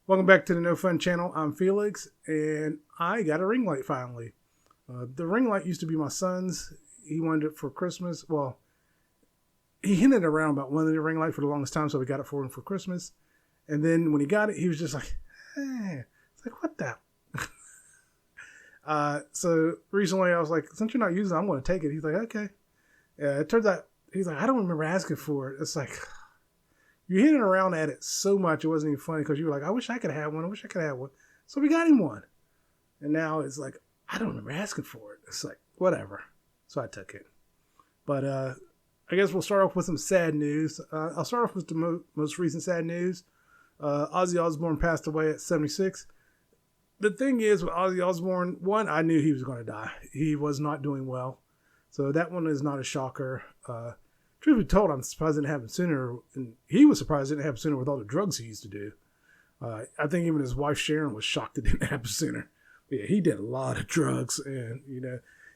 Welcome back to the No Fun channel. I'm Felix, and I got a ring light finally. The ring light used to be my son's. He wanted it for Christmas. Well, he hinted around about wanting a ring light for the longest time, so we got it for him for Christmas. And then when he got it, he was just like, "Hey," it's like, "What the?" So recently, I was like, "Since you're not using it, I'm going to take it." He's like, "Okay." It turns out he's like, "I don't remember asking for it." It's like, you hitting around at it so much, it wasn't even funny because you were like, "I wish I could have one. I wish I could have one." So we got him one. And now it's like, I don't remember asking for it. It's like, whatever. So I took it. But I guess we'll start off with some sad news. I'll start off with the most recent sad news. Ozzy Osbourne passed away at 76. The thing is with Ozzy Osbourne, one, I knew he was going to die. He was not doing well. So that one is not a shocker. Truth be told, I'm surprised it didn't happen sooner. And he was surprised it didn't happen sooner with all the drugs he used to do. I think even his wife Sharon was shocked it didn't happen sooner. But yeah, he did a lot of drugs. And,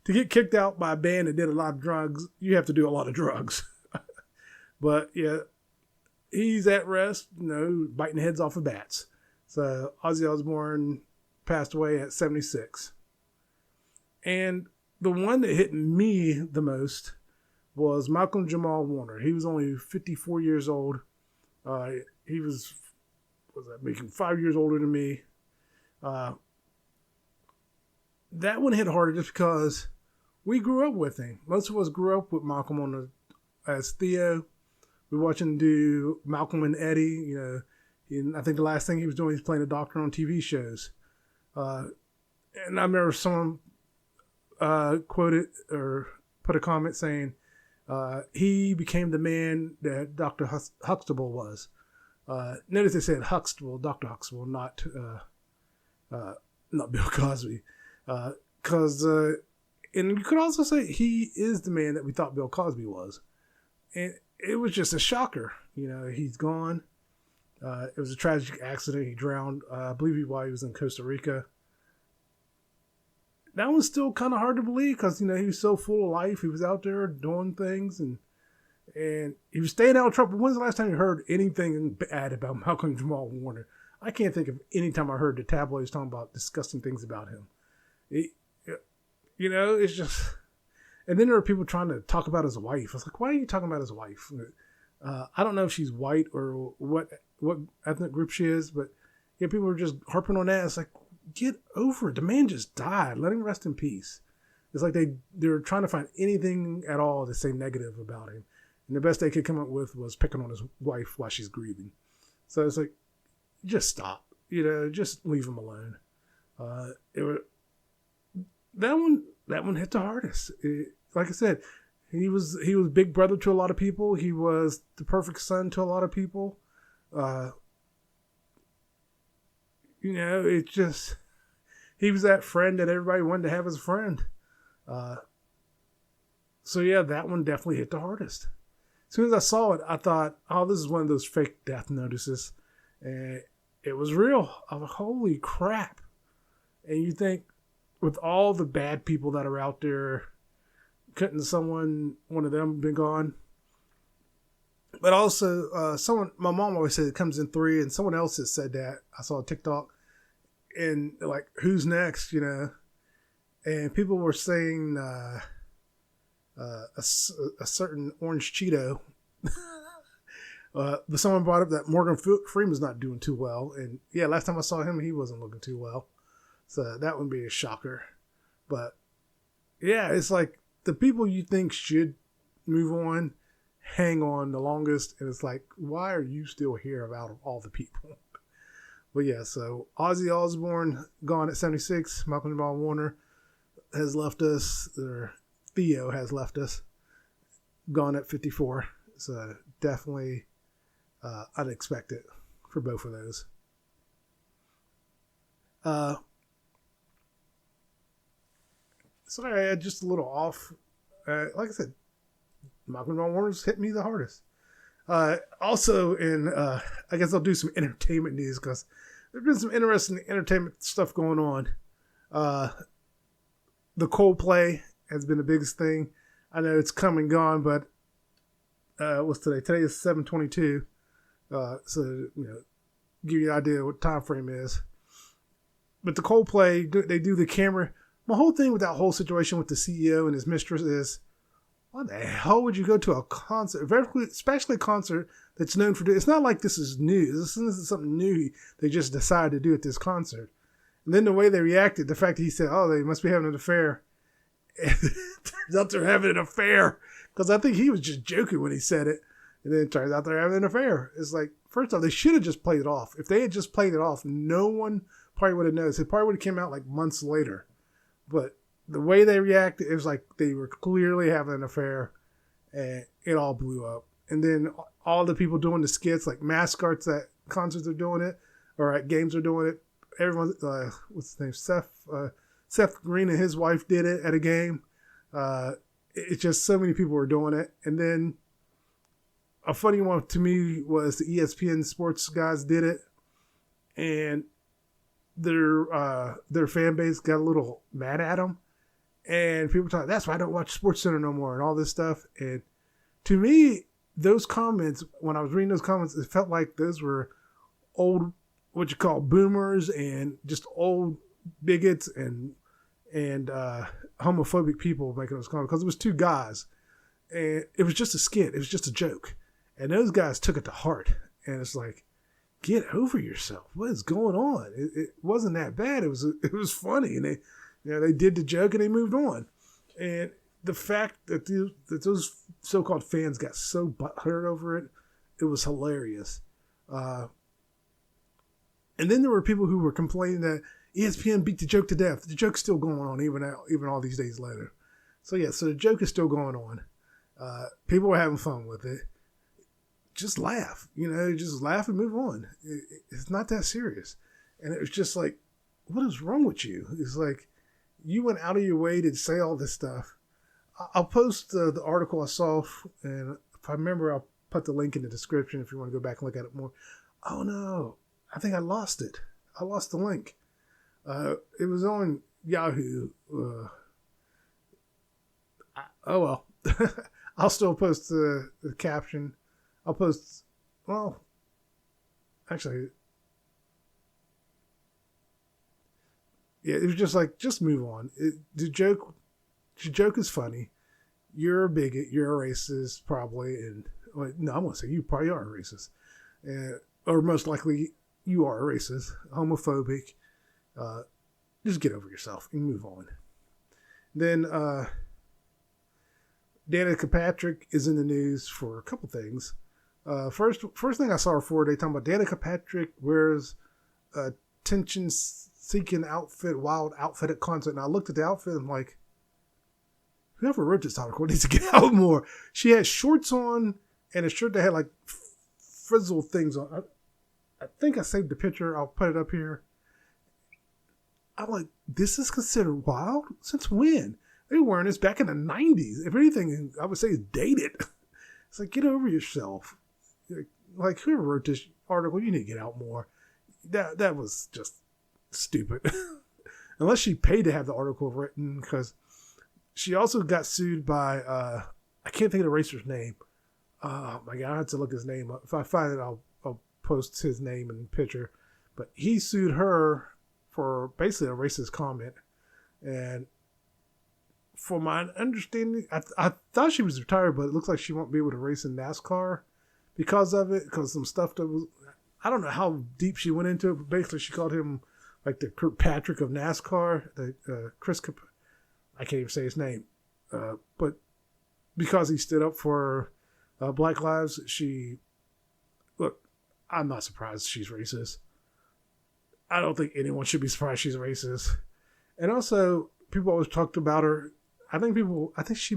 to get kicked out by a band that did a lot of drugs, you have to do a lot of drugs. But yeah, he's at rest, biting heads off of bats. So Ozzy Osbourne passed away at 76. And the one that hit me the most was Malcolm Jamal Warner. He was only 54 years old. He was making 5 years older than me. That one hit harder just because we grew up with him. Most of us grew up with Malcolm as Theo. We watched him do Malcolm and Eddie. And I think the last thing he was doing was playing a doctor on TV shows. And I remember someone quoted or put a comment saying, he became the man that Dr. Huxtable was. Notice they said Huxtable, Dr. Huxtable, not Bill Cosby. Because, and you could also say he is the man that we thought Bill Cosby was. And it was just a shocker. He's gone. It was a tragic accident. He drowned, I believe, while he was in Costa Rica. That was still kind of hard to believe because, he was so full of life. He was out there doing things and he was staying out of trouble. When's the last time you heard anything bad about Malcolm Jamal Warner? I can't think of any time I heard the tabloids talking about disgusting things about him. It's just... And then there were people trying to talk about his wife. I was like, why are you talking about his wife? I don't know if she's white or what ethnic group she is, but yeah, people were just harping on that. It's like, get over it. The man just died. Let him rest in peace. It's like they're trying to find anything at all to say negative about him. And the best they could come up with was picking on his wife while she's grieving. So it's like, just stop. Just leave him alone. That one hit the hardest. Like I said, he was big brother to a lot of people. He was the perfect son to a lot of people. It just, he was that friend that everybody wanted to have as a friend. So yeah, that one definitely hit the hardest. As soon as I saw it, I thought, oh, this is one of those fake death notices. And it was real. I was like, holy crap. And you think, with all the bad people that are out there, couldn't one of them been gone? But also, my mom always said it comes in three, and someone else has said that. I saw a TikTok, and like, who's next, And people were saying a certain orange Cheeto. But someone brought up that Morgan Freeman's not doing too well. And yeah, last time I saw him, he wasn't looking too well. So that would be a shocker. But yeah, it's like the people you think should move on, hang on the longest. And it's like, why are you still here out of all the people? But yeah, so Ozzy Osbourne gone at 76. Malcolm Jamal Warner has left us, or Theo has left us, gone at 54. So definitely unexpected for both of those. Sorry, just a little off. Like I said, Malcolm Jamal Warner's hit me the hardest. Also, I guess I'll do some entertainment news because there's been some interesting entertainment stuff going on. The Coldplay has been the biggest thing. I know it's come and gone, but what's today? Today is 7/22. So give you an idea what time frame is. But the Coldplay, they do the camera. My whole thing with that whole situation with the CEO and his mistress is, why the hell would you go to a concert, especially a concert that's known for? It's not like this is new. This isn't something new they just decided to do at this concert. And then the way they reacted, the fact that he said, "Oh, they must be having an affair," and it turns out they're having an affair, because I think he was just joking when he said it, and then it turns out they're having an affair. It's like, first off, they should have just played it off. If they had just played it off, no one probably would have noticed. It probably would have came out like months later. But the way they reacted, it was like they were clearly having an affair, and it all blew up. And then all the people doing the skits, like mascots at concerts are doing it, or at games are doing it. Everyone, what's his name? Seth Green and his wife did it at a game. It's just so many people were doing it. And then a funny one to me was the ESPN sports guys did it, and their fan base got a little mad at them, and people talk, that's why I don't watch SportsCenter no more and all this stuff. And to me, those comments, when I was reading those comments, it felt like those were old, what you call boomers, and just old bigots and homophobic people making those comments, because it was two guys, and it was just a skit, it was just a joke, and those guys took it to heart. And it's like, get over yourself. What is going on? It wasn't that bad. It was funny, and they did the joke and they moved on. And the fact that those so-called fans got so butthurt over it, it was hilarious. And then there were people who were complaining that ESPN beat the joke to death. The joke's still going on even all these days later. So the joke is still going on. People were having fun with it. Just laugh, just laugh and move on. It's not that serious. And it was just like, what is wrong with you? It's like, you went out of your way to say all this stuff. I'll post the article I saw, and if I remember, I'll put the link in the description if you want to go back and look at it more. Oh no, I think I lost it. I lost the link. It was on Yahoo. Oh well. I'll still post the caption. I'll post, actually, yeah, it was just like, just move on. The joke is funny. You're a bigot. You're a racist, probably. And, no, I'm going to say you probably are a racist. Or most likely, you are a racist, homophobic. Just get over yourself and move on. Then, Danica Patrick is in the news for a couple things. First thing I saw her for, they talking about Danica Patrick wears a attention-seeking wild outfit at concert. And I looked at the outfit and I'm like, whoever wrote this article needs to get out more. She had shorts on and a shirt that had like frizzle things on. I think I saved the picture. I'll put it up here. I'm like, this is considered wild? Since when? They were wearing this back in the 90s. If anything, I would say it's dated. It's like, get over yourself. Like, whoever wrote this article, you need to get out more. That was just stupid. Unless she paid to have the article written, because she also got sued by, I can't think of the racer's name. Oh my God, I have to look his name up. If I find it, I'll post his name and picture. But he sued her for basically a racist comment. And for my understanding, I thought she was retired, but it looks like she won't be able to race in NASCAR because of it, because some stuff that was, I don't know how deep she went into it, but basically she called him like the Kirkpatrick of NASCAR, I can't even say his name, but because he stood up for Black lives, I'm not surprised she's racist. I don't think anyone should be surprised she's racist. And also, people always talked about her. I think she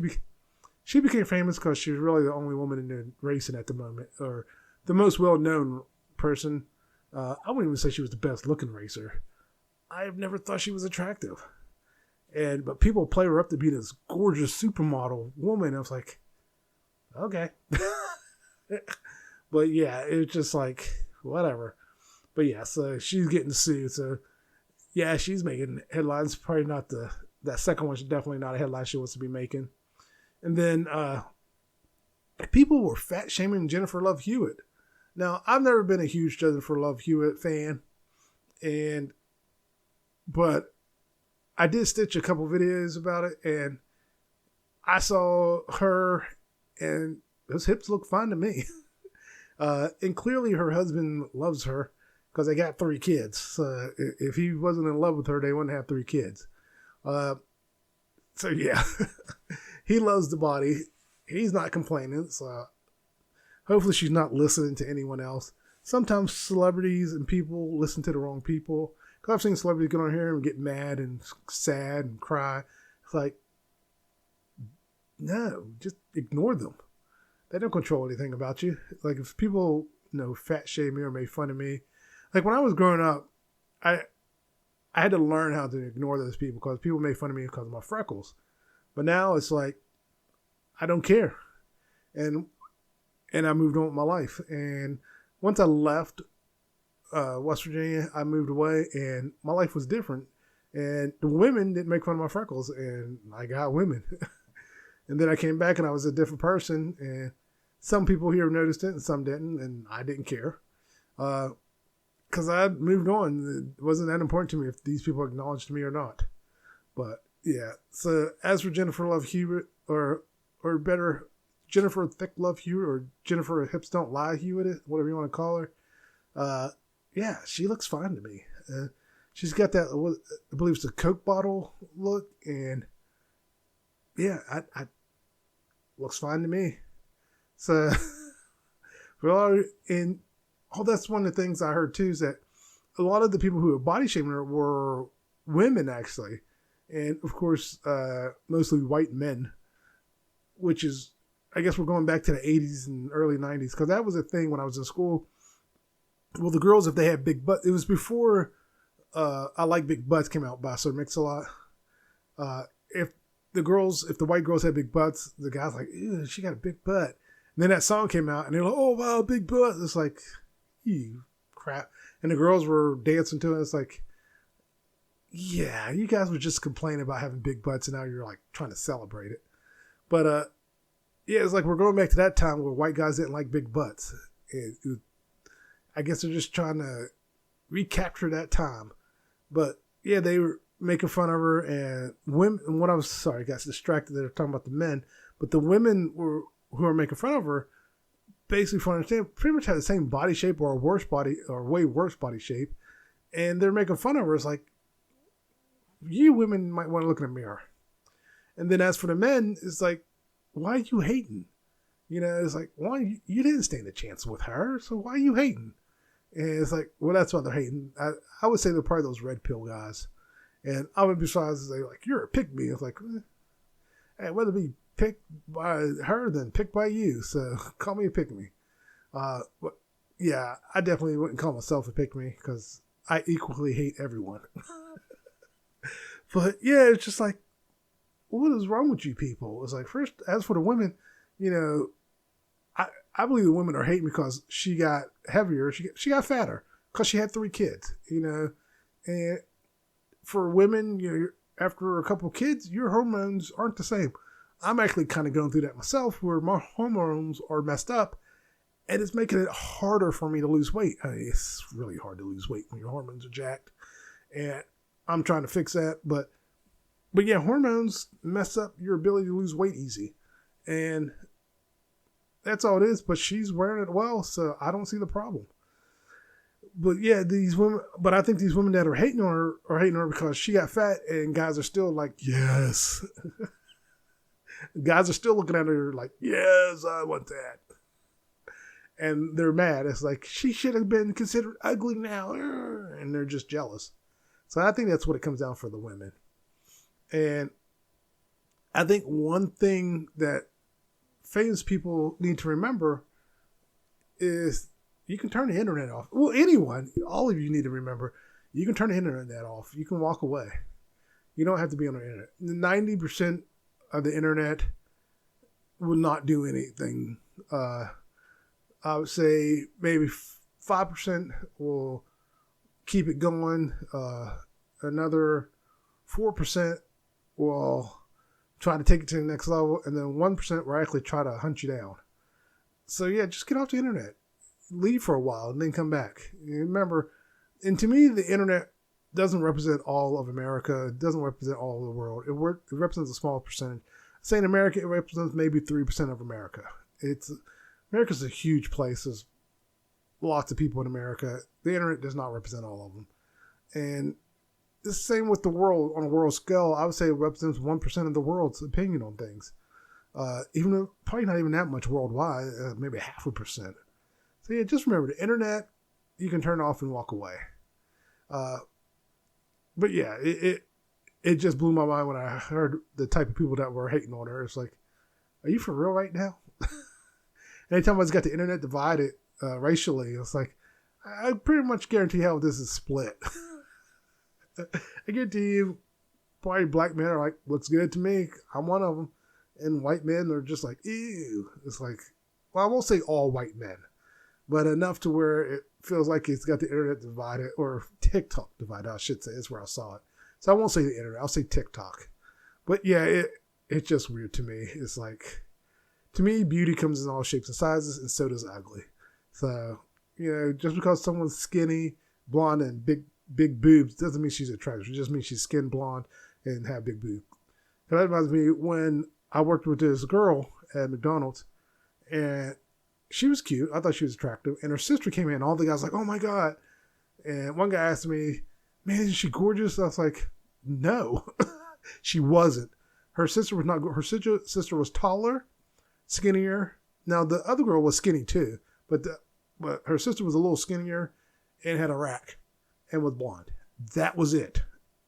became famous because she was really the only woman in the racing at the moment, or the most well-known person. I wouldn't even say she was the best-looking racer. I've never thought she was attractive, but people play her up to be this gorgeous supermodel woman. I was like, okay, but yeah, it's just like whatever. But yeah, so she's getting sued. So yeah, she's making headlines. Probably not that second one. She's definitely not a headline she wants to be making. And then people were fat shaming Jennifer Love Hewitt. Now, I've never been a huge Jennifer Love Hewitt fan, but I did stitch a couple videos about it, and I saw her, and those hips look fine to me. And clearly her husband loves her because they got 3 kids. So if he wasn't in love with her, they wouldn't have 3 kids. So yeah, he loves the body. He's not complaining. So hopefully she's not listening to anyone else. Sometimes celebrities and people listen to the wrong people. Because I've seen celebrities get on here and get mad and sad and cry. It's like, no, just ignore them. They don't control anything about you. Like if people, fat shame me or make fun of me. Like when I was growing up, I had to learn how to ignore those people because people made fun of me because of my freckles. But now it's like, I don't care. And I moved on with my life. And once I left West Virginia, I moved away and my life was different. And the women didn't make fun of my freckles and I got women. And then I came back and I was a different person. And some people here noticed it and some didn't. And I didn't care. Because I moved on. It wasn't that important to me if these people acknowledged me or not. But yeah. So as for Jennifer Love Hewitt, or better, Jennifer Thick Love Hewitt, or Jennifer Hips Don't Lie Hewitt, whatever you want to call her. Yeah, she looks fine to me. She's got that, I believe it's a Coke bottle look, and yeah, I looks fine to me. So, and that's one of the things I heard too, is that a lot of the people who were body shaming her were women actually. And of course, mostly white men, which is, I guess we're going back to the 80s and early 90s, because that was a thing when I was in school. Well, the girls, if they had big butts, it was before I Like Big Butts came out by Sir Mix-a-Lot. If the white girls had big butts, the guys like, ew, she got a big butt. And then that song came out, and they're like, oh, wow, big butt. It's like, you crap. And the girls were dancing to it. It's like, yeah, you guys were just complaining about having big butts, and now you're like trying to celebrate it. But yeah, it's like we're going back to that time where white guys didn't like big butts. I guess they're just trying to recapture that time. But yeah, they were making fun of her, and women. And I got distracted. They were talking about the men, but the women who were making fun of her, basically, for understand, pretty much had the same body shape or way worse body shape, and they're making fun of her. It's like, you women might want to look in the mirror. And then as for the men, it's like, why are you hating? It's like, why you didn't stand a chance with her, so why are you hating? And it's like, well, that's why they're hating. I would say they're probably those red pill guys. And I would be surprised to say, like, you're a pick me. It's like, I'd rather be picked by her than picked by you. So call me a pick me. But yeah, I definitely wouldn't call myself a pick me because I equally hate everyone. But yeah, it's just like, what is wrong with you people? It's like, first, as for the women, I believe the women are hating because she got heavier. She got fatter because she had 3 kids, and for women, after a couple of kids, your hormones aren't the same. I'm actually kind of going through that myself where my hormones are messed up and it's making it harder for me to lose weight. I mean, it's really hard to lose weight when your hormones are jacked, and I'm trying to fix that. But yeah, hormones mess up your ability to lose weight easy. And that's all it is. But she's wearing it well, so I don't see the problem. But yeah, I think these women that are hating on her because she got fat, and guys are still like, yes. Guys are still looking at her like, yes, I want that. And they're mad. It's like, she should have been considered ugly now. And they're just jealous. So I think that's what it comes down for the women. And I think one thing that famous people need to remember is you can turn the internet off. Well, anyone, all of you need to remember, you can turn the internet off. You can walk away. You don't have to be on the internet. 90% of the internet will not do anything. I would say maybe 5% will keep it going. Another 4% will try to take it to the next level, and then 1% will actually try to hunt you down. So yeah, just get off the internet. leave for a while and then come back. You remember, and to me, the internet doesn't represent all of America. It doesn't represent all of the world. It represents a small percentage. Say in America, it represents maybe 3% of America. America's a huge place. There's lots of people in America. The internet does not represent all of them. And it's the same with the world. On a world scale, I would say it represents 1% of the world's opinion on things. Even though probably not even that much worldwide, maybe 0.5%. So yeah, just remember the internet, you can turn off and walk away. But yeah, it just blew my mind when I heard the type of people that were hating on her. It's like, are you for real right now? Anytime I got the internet divided racially, it's like, I pretty much guarantee how this is split. I guarantee you, probably black men are like, looks good to me. I'm one of them. And white men are just like, ew. It's like, well, I won't say all white men, but enough to where it feels like it's got the internet divided, or TikTok divided, I should say. That's where I saw it. So I won't say the internet. I'll say TikTok. But yeah, it's just weird to me. It's like, to me, beauty comes in all shapes and sizes, and so does ugly. So, just because someone's skinny, blonde, and big boobs doesn't mean she's attractive. It just means she's skin blonde and have big boobs. And that reminds me when I worked with this girl at McDonald's, and she was cute. I thought she was attractive. And her sister came in. All the guys were like, oh my God. And one guy asked me, man, isn't she gorgeous? I was like, no, she wasn't. Her sister was not good. Her sister was taller, skinnier. Now, the other girl was skinny too, but her sister was a little skinnier and had a rack and was blonde. That was it.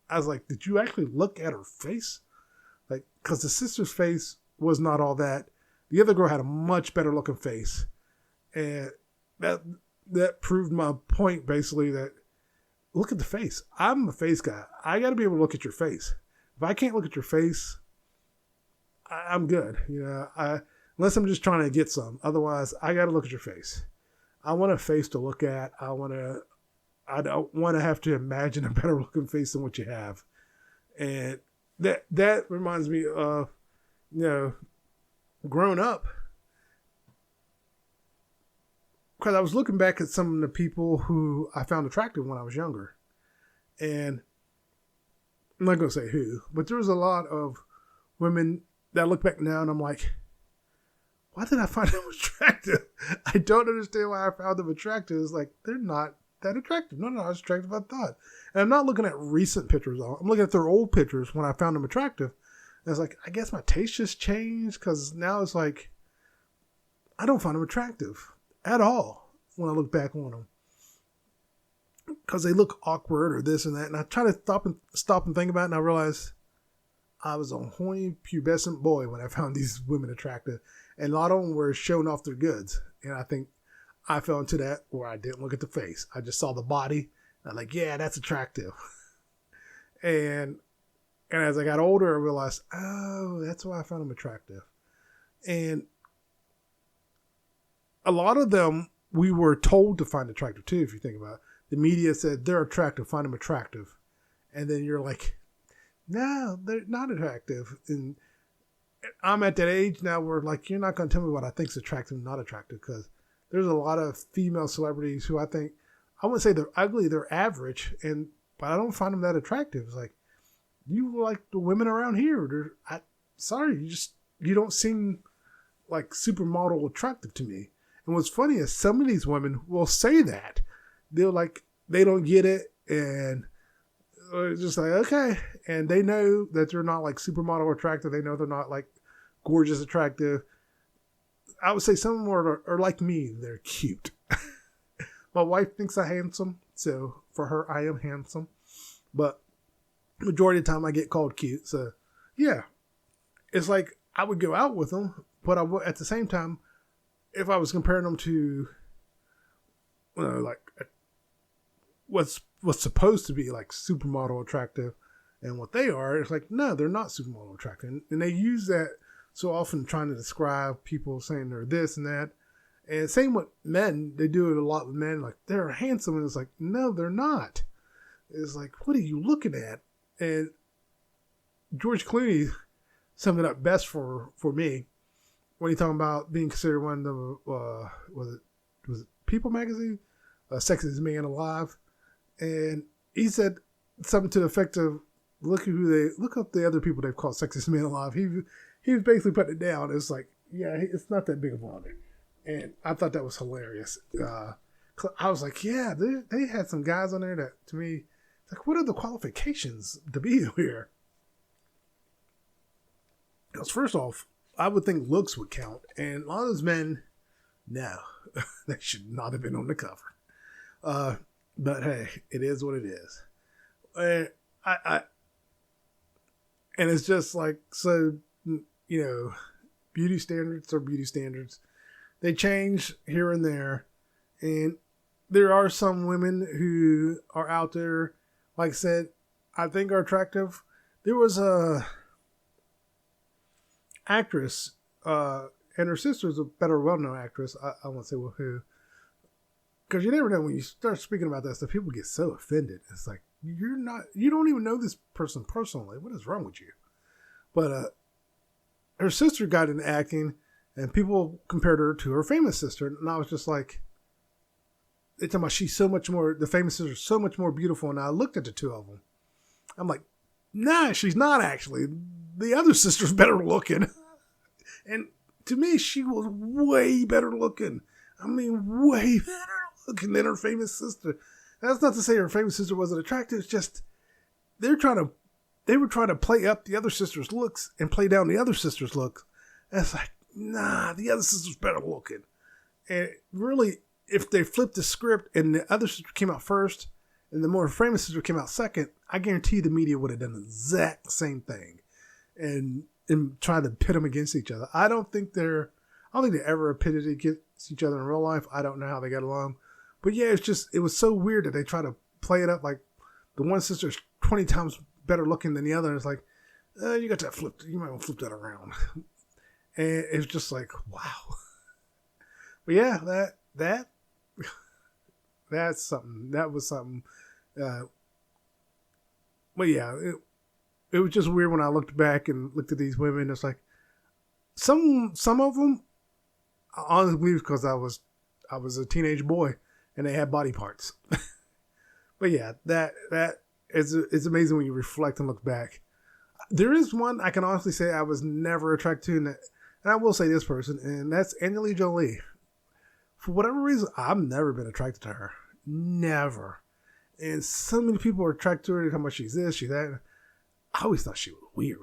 I was like, did you actually look at her face? Like, because the sister's face was not all that. The other girl had a much better looking face. And that proved my point, basically, that look at the face. I'm a face guy. I got to be able to look at your face. If I can't look at your face, I'm good. Unless I'm just trying to get some. Otherwise, I got to look at your face. I want a face to look at. I don't want to have to imagine a better looking face than what you have. And that reminds me of, growing up. Because I was looking back at some of the people who I found attractive when I was younger. And I'm not going to say who, but there was a lot of women that I look back now and I'm like, why did I find them attractive? I don't understand why I found them attractive. It's like, they're not that attractive. No, not as attractive as I thought. And I'm not looking at recent pictures. I'm looking at their old pictures when I found them attractive. And it's like, I guess my taste just changed, because now it's like, I don't find them attractive at all when I look back on them, because they look awkward or this and that. And I try to stop and think about it, and I realize I was a horny pubescent boy when I found these women attractive, and a lot of them were showing off their goods. And I think I fell into that where I didn't look at the face. I just saw the body. And I'm like, yeah, that's attractive. and as I got older, I realized, oh, that's why I found them attractive. And a lot of them we were told to find attractive too, if you think about it. The media said they're attractive, find them attractive. And then you're like, no, they're not attractive. And I'm at that age now where, like, you're not going to tell me what I think is attractive and not attractive, because there's a lot of female celebrities who I think, I wouldn't say they're ugly, they're average, but I don't find them that attractive. It's like, you like the women around here. Sorry, you don't seem like supermodel attractive to me. And what's funny is some of these women will say that. They're like, they don't get it, and it's just like, okay. And they know that they're not like supermodel attractive. They know they're not like gorgeous attractive. I would say some of them are like me. They're cute. My wife thinks I'm handsome, so for her, I am handsome. But majority of the time, I get called cute. So, yeah. It's like I would go out with them, but at the same time, if I was comparing them to, like, what's supposed to be like supermodel attractive and what they are, it's like, no, they're not supermodel attractive. And they use that so often trying to describe people, saying they're this and that. And same with men, they do it a lot with men, like, they're handsome, and it's like, no, they're not. It's like, what are you looking at? And George Clooney summed it up best for me when he talking about being considered one of the was it People magazine, Sexiest Man Alive, and he said something to the effect of, look up the other people they've called Sexiest Man Alive. He was basically putting it down. It's like, yeah, it's not that big of an honor. And I thought that was hilarious. I was like, yeah, they had some guys on there that, to me, it's like, what are the qualifications to be here? Because first off, I would think looks would count. And a lot of those men, no, they should not have been on the cover. But hey, it is what it is. And and it's just like, so, you know, beauty standards are beauty standards. They change here and there. And there are some women who are out there, like I said, I think are attractive. There was a actress, and her sister's a better well-known actress. I won't say who. Because you never know, when you start speaking about that stuff, people get so offended. It's like, you don't even know this person personally. What is wrong with you? But her sister got into acting, and people compared her to her famous sister. And I was just like, they're talking about the famous sister is so much more beautiful. And I looked at the two of them. I'm like, nah, she's not actually. The other sister's better looking. And to me, she was way better looking. I mean, way better looking than her famous sister. That's not to say her famous sister wasn't attractive. It's just they were trying to play up the other sister's looks and play down the other sister's looks. And it's like, nah, the other sister's better looking. And really, if they flipped the script and the other sister came out first and the more famous sister came out second, I guarantee the media would have done the exact same thing and tried to pit them against each other. I don't think they ever pitted against each other in real life. I don't know how they got along. But yeah, it was so weird that they try to play it up like the one sister's 20 times better looking than the other. It's like, you got that flipped. You might want to flip that around. And it's just like, wow. But yeah, that's something. That was something. But yeah, it was just weird when I looked back and looked at these women. It's like some of them, I honestly believe, because I was a teenage boy and they had body parts. But yeah, that it's amazing when you reflect and look back. There is one I can honestly say I was never attracted to, and I will say this person, and that's Angelina Jolie. For whatever reason, I've never been attracted to her. Never. And so many people are attracted to her, how much she's this, she's that. I always thought she was weird.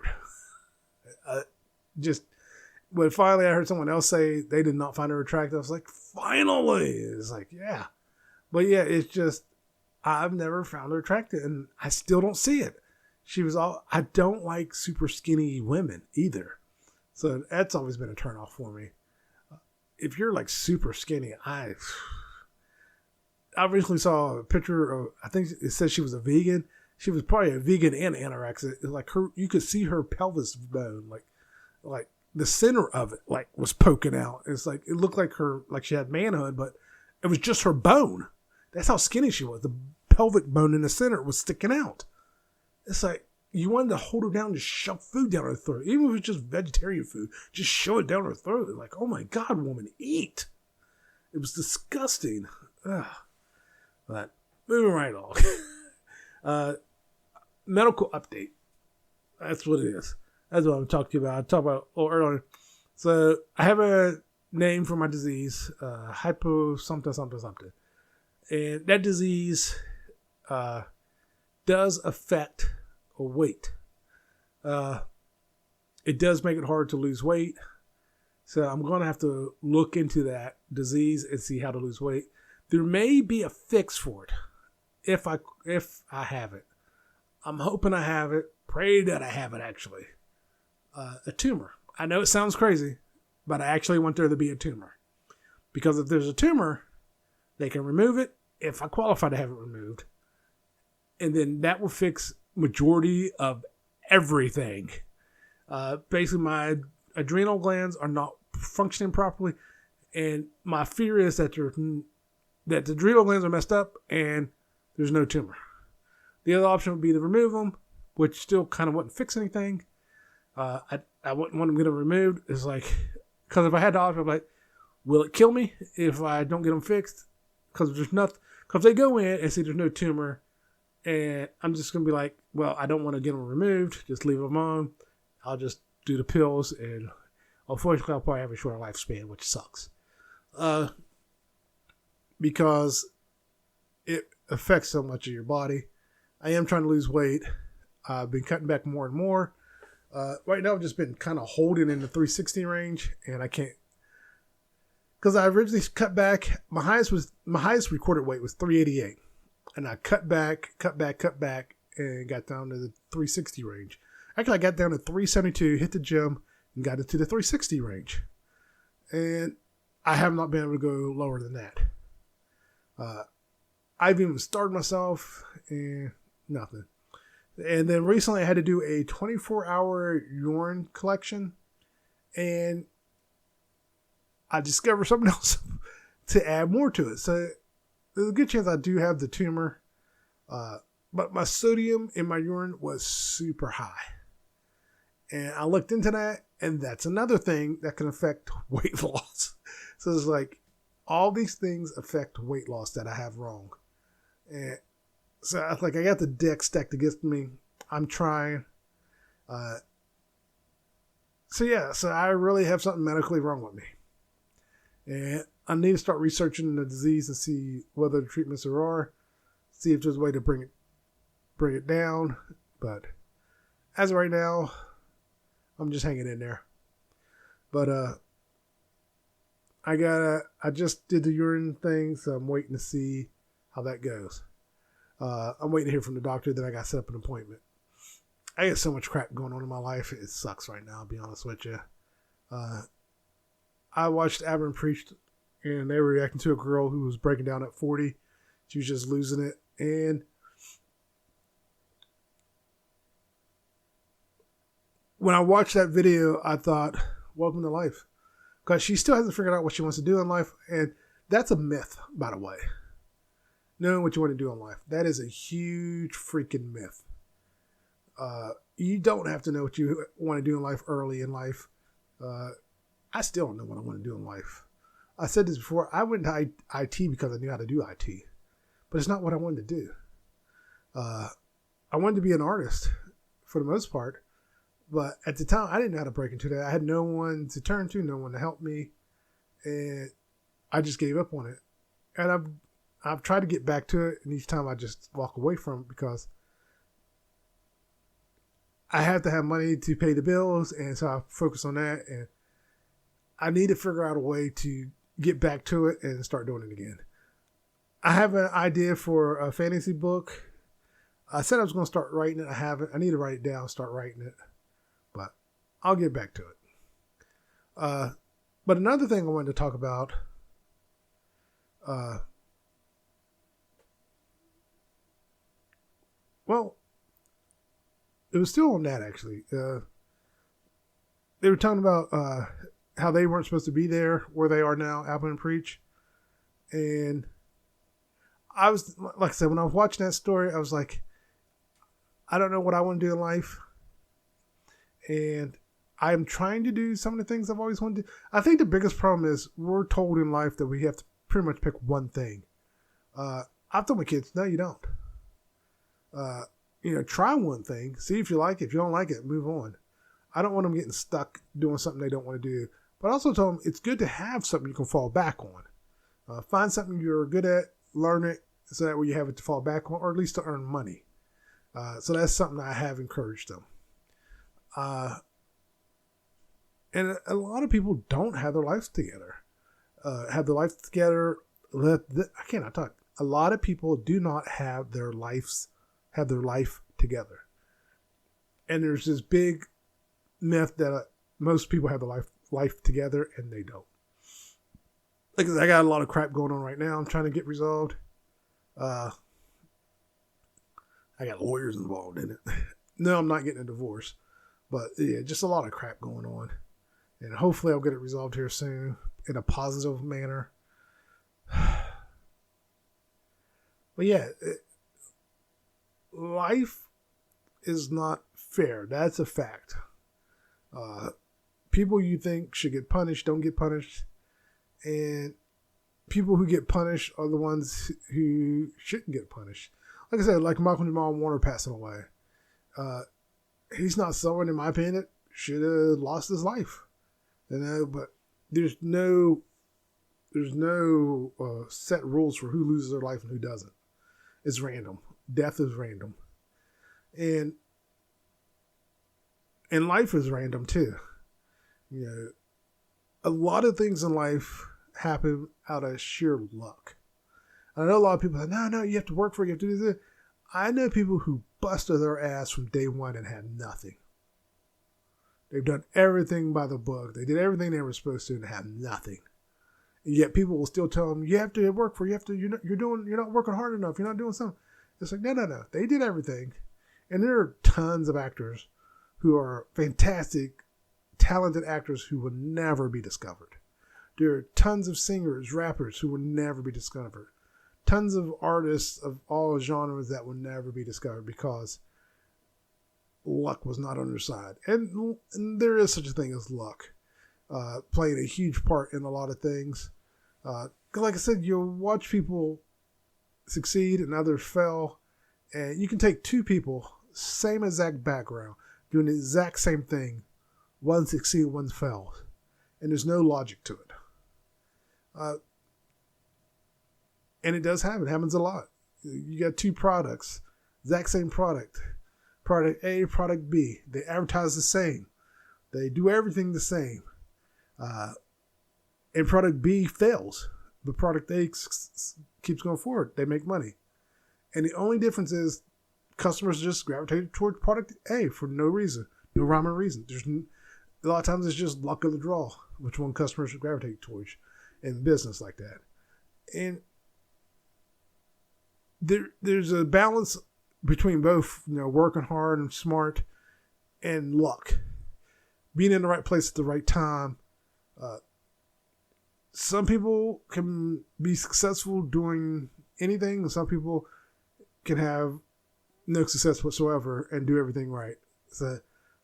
When finally I heard someone else say they did not find her attractive, I was like, finally! It's like, yeah. But yeah, it's just, I've never found her attractive, and I still don't see it. I don't like super skinny women either. So that's always been a turnoff for me. If you're like super skinny, I recently saw a picture of, I think it says she was a vegan. She was probably a vegan and anorexic. It's like you could see her pelvis bone, like the center of it, like was poking out. It's like, it looked like she had manhood, but it was just her bone. That's how skinny she was. The pelvic bone in the center was sticking out. It's like, you wanted to hold her down and just shove food down her throat. Even if it's just vegetarian food, just shove it down her throat. Like, oh my God, woman, eat. It was disgusting. Ugh. But moving right along. Medical update. That's what it is. That's what I'm talking to you about. I talked about a little earlier. So I have a name for my disease, hypo something. And that disease does affect weight. It does make it hard to lose weight. So I'm going to have to look into that disease and see how to lose weight. There may be a fix for it if I have it. I'm hoping I have it. Pray that I have it, actually. A tumor. I know it sounds crazy, but I actually want there to be a tumor. Because if there's a tumor, they can remove it if I qualify to have it removed. And then that will fix majority of everything. Basically, my adrenal glands are not functioning properly. And my fear is that the adrenal glands are messed up and there's no tumor. The other option would be to remove them, which still kind of wouldn't fix anything. I wouldn't want them to get them removed. It's like, because if I had the option, I'd be like, will it kill me if I don't get them fixed? because there's nothing. Because they go in and see there's no tumor, and I'm just gonna be like, well, I don't want to get them removed. Just leave them alone. I'll just do the pills, and unfortunately, I'll probably have a shorter lifespan, which sucks. Because it affects so much of your body. I am trying to lose weight. I've been cutting back more and more. Right now, I've just been kind of holding in the 360 range, and I can't. Because I originally cut back, my highest recorded weight was 388, and I cut back, and got down to the 360 range. Actually, I got down to 372, hit the gym, and got into the 360 range, and I have not been able to go lower than that. I've even starved myself, and nothing. And then recently, I had to do a 24-hour urine collection, and I discovered something else to add more to it. So there's a good chance I do have the tumor. But my sodium in my urine was super high. And I looked into that, and that's another thing that can affect weight loss. So it's like all these things affect weight loss that I have wrong. And so I got the deck stacked against me. I'm trying. So I really have something medically wrong with me. And I need to start researching the disease and see whether the treatments there are. See if there's a way to bring it down. But as of right now, I'm just hanging in there. But I just did the urine thing, so I'm waiting to see how that goes. I'm waiting to hear from the doctor, then I got to set up an appointment. I got so much crap going on in my life. It sucks right now, I'll be honest with you. I watched Abern preach, and they were reacting to a girl who was breaking down at 40. She was just losing it. And when I watched that video, I thought, welcome to life. Because she still hasn't figured out what she wants to do in life. And that's a myth, by the way. Knowing what you want to do in life. That is a huge freaking myth. You don't have to know what you want to do in life early in life. I still don't know what I want to do in life. I said this before. I went to IT because I knew how to do IT. But it's not what I wanted to do. I wanted to be an artist for the most part. But at the time, I didn't know how to break into that. I had no one to turn to, no one to help me. And I just gave up on it. And I've tried to get back to it. And each time I just walk away from it because I have to have money to pay the bills. And so I focus on that. And I need to figure out a way to get back to it and start doing it again. I have an idea for a fantasy book. I said I was going to start writing it. I haven't. I need to write it down, start writing it. But I'll get back to it. But another thing I wanted to talk about, well, it was still on that actually. They were talking about how they weren't supposed to be there where they are now, Alvin and Preach. And I was, like I said, when I was watching that story, I was like, I don't know what I want to do in life. And I'm trying to do some of the things I've always wanted to do. I think the biggest problem is we're told in life that we have to pretty much pick one thing. I've told my kids, no, you don't. Try one thing, see if you like it. If you don't like it, move on. I don't want them getting stuck doing something they don't want to do. But I also told them it's good to have something you can fall back on. Find something you're good at, learn it, so that way you have it to fall back on, or at least to earn money. So that's something I have encouraged them. And a lot of people don't have their lives together. I cannot talk. A lot of people do not have their life together. And there's this big myth that most people have their life together, and they don't. Like I got a lot of crap going on right now. I'm trying to get resolved. I got lawyers involved in it. No, I'm not getting a divorce. But yeah, just a lot of crap going on. And hopefully I'll get it resolved here soon in a positive manner. But yeah, life is not fair. That's a fact. People you think should get punished don't get punished. And people who get punished are the ones who shouldn't get punished. Like I said, like Malcolm Jamal Warner passing away. He's not someone, in my opinion, that should have lost his life. But there's no set rules for who loses their life and who doesn't. It's random. Death is random. And life is random too. A lot of things in life happen out of sheer luck. I know a lot of people are like, no, you have to work for it, you have to do this. I know people who busted their ass from day one and had nothing. They've done everything by the book. They did everything they were supposed to and have nothing. And yet people will still tell them, you have to work for it. You're not working hard enough. You're not doing something. It's like, no. They did everything. And there are tons of actors who are fantastic, talented actors who will never be discovered. There are tons of singers, rappers who will never be discovered. Tons of artists of all genres that will never be discovered because luck was not on their side. And there is such a thing as luck, playing a huge part in a lot of things. Like I said, you'll watch people succeed and others fail. And you can take two people, same exact background, doing the exact same thing. One succeed, one fails. And there's no logic to it. And it does happen. It happens a lot. You got two products, exact same product. Product A, product B. They advertise the same. They do everything the same. And product B fails. But product A keeps going forward. They make money. And the only difference is customers just gravitate toward product A for no reason. No rhyme or reason. A lot of times it's just luck of the draw, which one customers should gravitate towards in business like that. And there's a balance between both, working hard and smart and luck. Being in the right place at the right time. Some people can be successful doing anything, and some people can have no success whatsoever and do everything right. So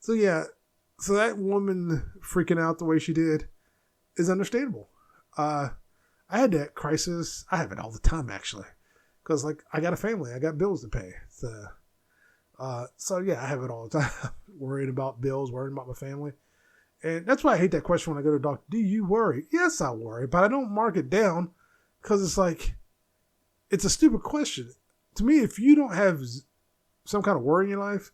that woman freaking out the way she did is understandable. I had that crisis. I have it all the time, actually. Because, I got a family. I got bills to pay. So I have it all the time. Worried about bills, worried about my family. And that's why I hate that question when I go to the doctor. Do you worry? Yes, I worry. But I don't mark it down because it's a stupid question. To me, if you don't have some kind of worry in your life,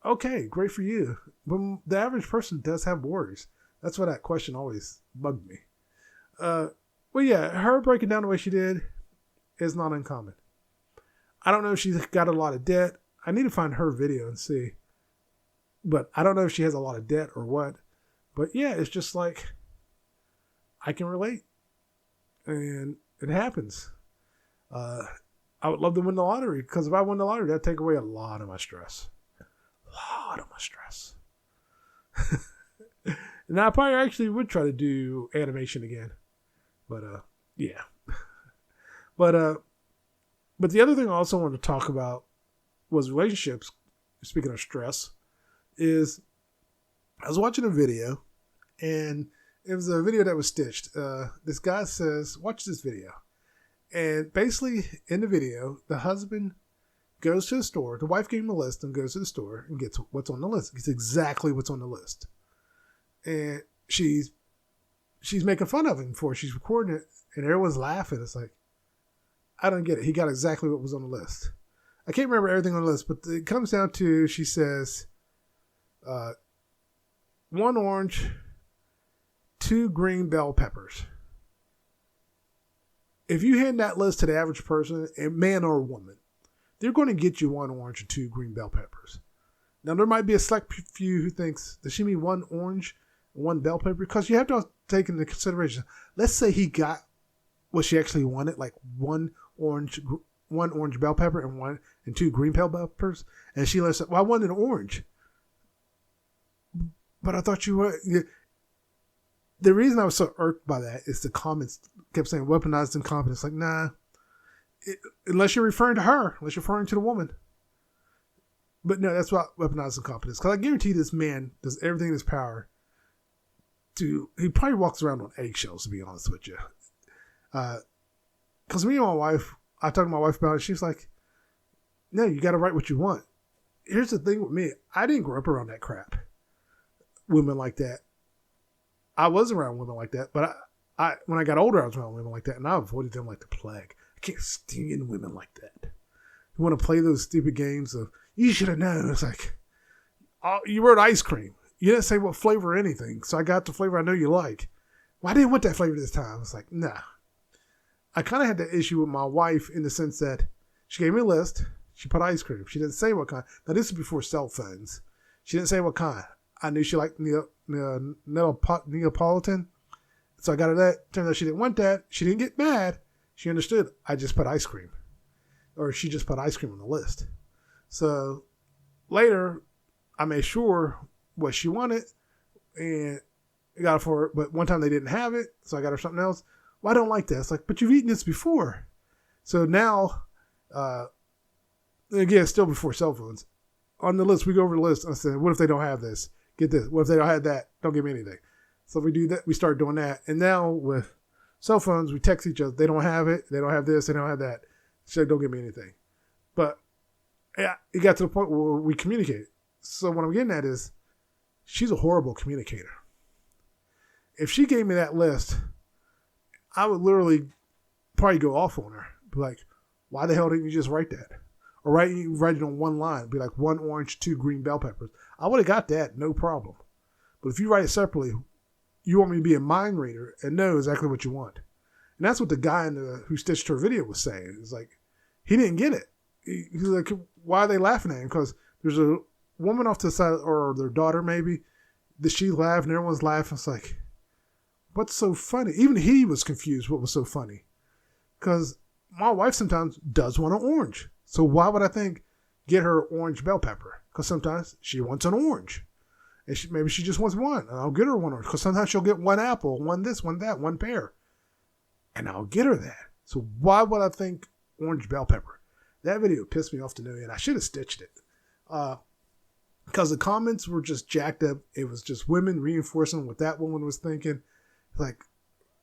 okay, great for you. But the average person does have worries. That's why that question always bugged me. Her breaking down the way she did is not uncommon. I don't know if she's got a lot of debt. I need to find her video and see. But I don't know if she has a lot of debt or what. But it's just I can relate. And it happens. I would love to win the lottery because if I won the lottery, that'd take away a lot of my stress. And I probably actually would try to do animation again. But, But the other thing I also wanted to talk about was relationships. Speaking of stress, is I was watching a video, and it was a video that was stitched. This guy says, "Watch this video," and basically in the video, the husband goes to the store. The wife gave him a list and goes to the store and gets what's on the list. Gets exactly what's on the list, and she's making fun of him for it. She's recording it, and everyone's laughing. It's like, I don't get it. He got exactly what was on the list. I can't remember everything on the list, but it comes down to, she says, 1 orange, 2 green bell peppers. If you hand that list to the average person, a man or a woman, they're going to get you 1 orange and 2 green bell peppers. Now, there might be a select few who thinks, does she mean 1 orange and 1 bell pepper? Because you have to take into consideration, let's say he got what she actually wanted, like 1 orange bell pepper and 2 green bell peppers, and she said, "Well, I wanted an orange." But I thought you were. The reason I was so irked by that is the comments kept saying weaponized incompetence. Like, nah, unless you're referring to her, unless you're referring to the woman. But no, that's what weaponized incompetence. Because I guarantee this man does everything in his power he probably walks around on eggshells, to be honest with you. Because me and my wife, I talked to my wife about it. She's like, no, you got to write what you want. Here's the thing with me. I didn't grow up around that crap. Women like that. I was around women like that, but I when I got older, I was around women like that, and I avoided them like the plague. I can't stand women like that. You want to play those stupid games of, you should have known. It's like, oh, you wrote ice cream. You didn't say what flavor or anything, so I got the flavor I know you like. Well, I didn't want that flavor this time. It's like, nah. I kind of had that issue with my wife in the sense that she gave me a list. She put ice cream. She didn't say what kind. Now, this is before cell phones. She didn't say what kind. I knew she liked Neapolitan. So I got her that. Turned out she didn't want that. She didn't get mad. She understood. I just put ice cream. Or she just put ice cream on the list. So later, I made sure what she wanted and I got it for her. But one time they didn't have it. So I got her something else. Well, I don't like that. It's like, but you've eaten this before. So now, again, still before cell phones. On the list, we go over the list. I said, what if they don't have this? Get this. What if they don't have that? Don't give me anything. So if we do that, we start doing that. And now with cell phones, we text each other. They don't have it. They don't have this. They don't have that. So don't give me anything. But yeah, it got to the point where we communicate. So what I'm getting at is she's a horrible communicator. If she gave me that list, I would literally probably go off on her. Be like, why the hell didn't you just write that? Or write it on one line. Be like 1 orange, 2 green bell peppers. I would have got that, no problem. But if you write it separately, you want me to be a mind reader and know exactly what you want. And that's what the guy who stitched her video was saying. It's like, he didn't get it. He's like, why are they laughing at him? Because there's a woman off to the side, or their daughter maybe, that she laughed and everyone's laughing. It's like, what's so funny? Even he was confused what was so funny. Because my wife sometimes does want an orange. So why would I think get her orange bell pepper? Because sometimes she wants an orange. And maybe she just wants one. And I'll get her one orange. Because sometimes she'll get one apple, one this, one that, one pear. And I'll get her that. So why would I think orange bell pepper? That video pissed me off to no end. I should have stitched it. Because the comments were just jacked up. It was just women reinforcing what that woman was thinking. Like,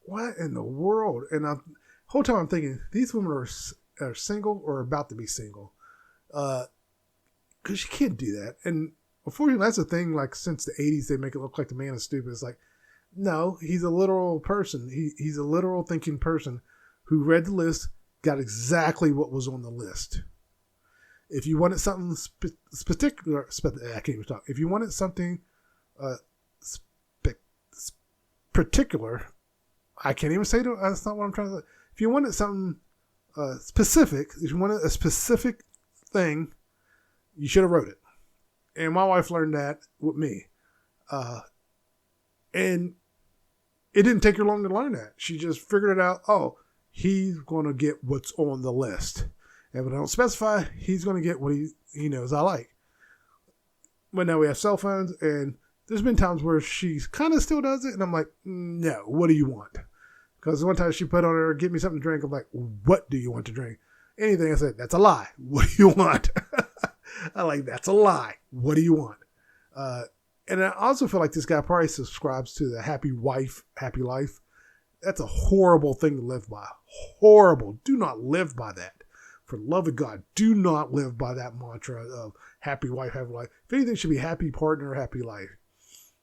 what in the world? And the whole time I'm thinking, these women are single or about to be single. Because you can't do that. And unfortunately, that's a thing, like, since the 80s, they make it look like the man is stupid. It's like, no, he's a literal person. He's a literal thinking person who read the list, got exactly what was on the list. If you wanted something particular, I can't even talk. If you wanted something particular, I can't even say that. That's not what I'm trying to say. If you wanted something specific, if you wanted a specific thing, you should have wrote it. And my wife learned that with me. And it didn't take her long to learn that. She just figured it out. Oh, he's going to get what's on the list. And if I don't specify, he's going to get what he knows I like. But now we have cell phones, and there's been times where she kind of still does it, and I'm like, no, what do you want? Because one time she put on her, get me something to drink. I'm like, what do you want to drink? Anything. I said, that's a lie. What do you want? I like, that's a lie. What do you want? And I also feel like this guy probably subscribes to the happy wife, happy life. That's a horrible thing to live by. Horrible. Do not live by that. For the love of God, do not live by that mantra of happy wife, happy life. If anything, it should be happy partner, happy life.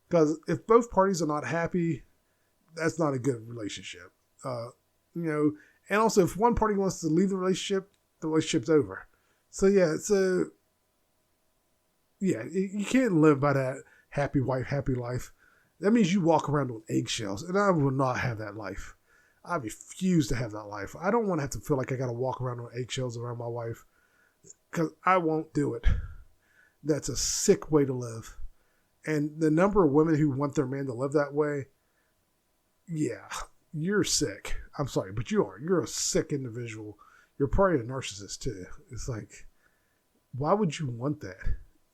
Because if both parties are not happy, that's not a good relationship. And also if one party wants to leave the relationship's over. So you can't live by that happy wife, happy life. That means you walk around on eggshells, and I will not have that life. I refuse to have that life. I don't want to have to feel like I got to walk around on eggshells around my wife, because I won't do it. That's a sick way to live. And the number of women who want their man to live that way, yeah, you're sick. I'm sorry, but you are. You're a sick individual. You're probably a narcissist too. It's like, why would you want that?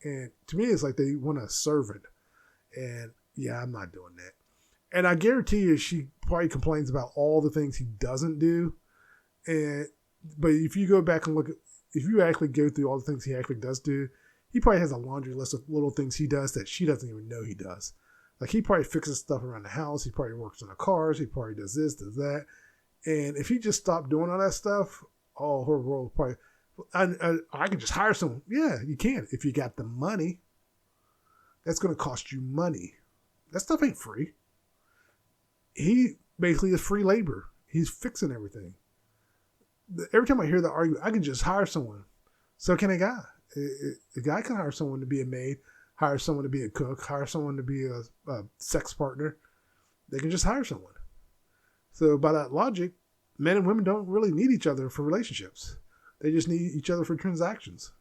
And to me, it's like they want a servant. And yeah, I'm not doing that. And I guarantee you, she probably complains about all the things he doesn't do. But if you go back and if you actually go through all the things he actually does do, he probably has a laundry list of little things he does that she doesn't even know he does. Like, he probably fixes stuff around the house. He probably works on the cars. He probably does this, does that. And if he just stopped doing all that stuff, oh, her world probably. I can just hire someone. Yeah, you can if you got the money. That's going to cost you money. That stuff ain't free. He basically is free labor. He's fixing everything. Every time I hear that argument, I can just hire someone. So can a guy. A guy can hire someone to be a maid, hire someone to be a cook, hire someone to be a sex partner. They can just hire someone. So by that logic, men and women don't really need each other for relationships. They just need each other for transactions.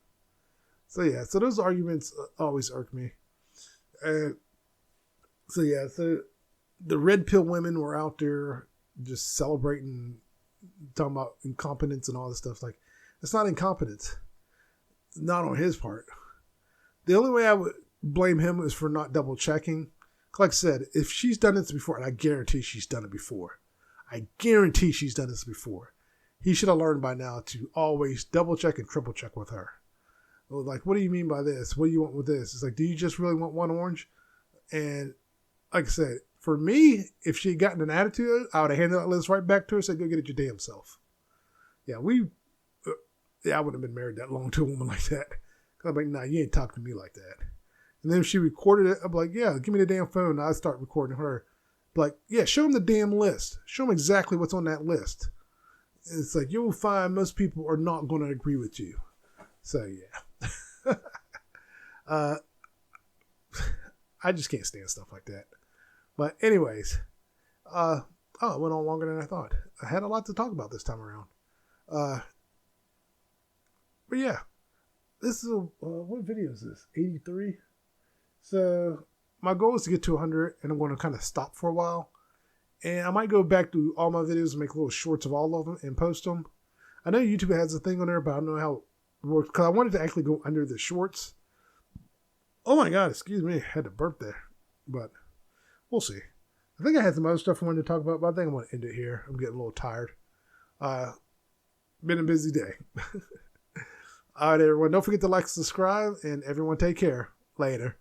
So yeah, so those arguments always irk me. So the red pill women were out there just celebrating, talking about incompetence and all this stuff. Like, it's not incompetence. Not on his part. The only way I would blame him is for not double checking. Like I said, if she's done this before, and I guarantee she's done it before. He should have learned by now to always double check and triple check with her. Like, what do you mean by this? What do you want with this? It's like, do you just really want one orange? And like I said, for me, if she had gotten an attitude, I would have handed that list right back to her and said, go get it your damn self. Yeah, I wouldn't have been married that long to a woman like that. Cause I'm like, nah, you ain't talking to me like that. And then if she recorded it, I'm like, yeah, give me the damn phone. And I'd start recording her. Like, yeah, show them the damn list. Show them exactly what's on that list. And it's like, you'll find most people are not going to agree with you. So, yeah. I just can't stand stuff like that. But anyways, it went on longer than I thought. I had a lot to talk about this time around. But yeah, this is what video is this? 83. So my goal is to get to 100, and I'm going to kind of stop for a while. And I might go back to all my videos and make little shorts of all of them and post them. I know YouTube has a thing on there, but I don't know how it works because I wanted to actually go under the shorts. Oh my God, excuse me, I had to burp there, but we'll see. I think I had some other stuff I wanted to talk about, but I think I'm going to end it here. I'm getting a little tired. Been a busy day. All right, everyone. Don't forget to like, subscribe, and everyone take care. Later.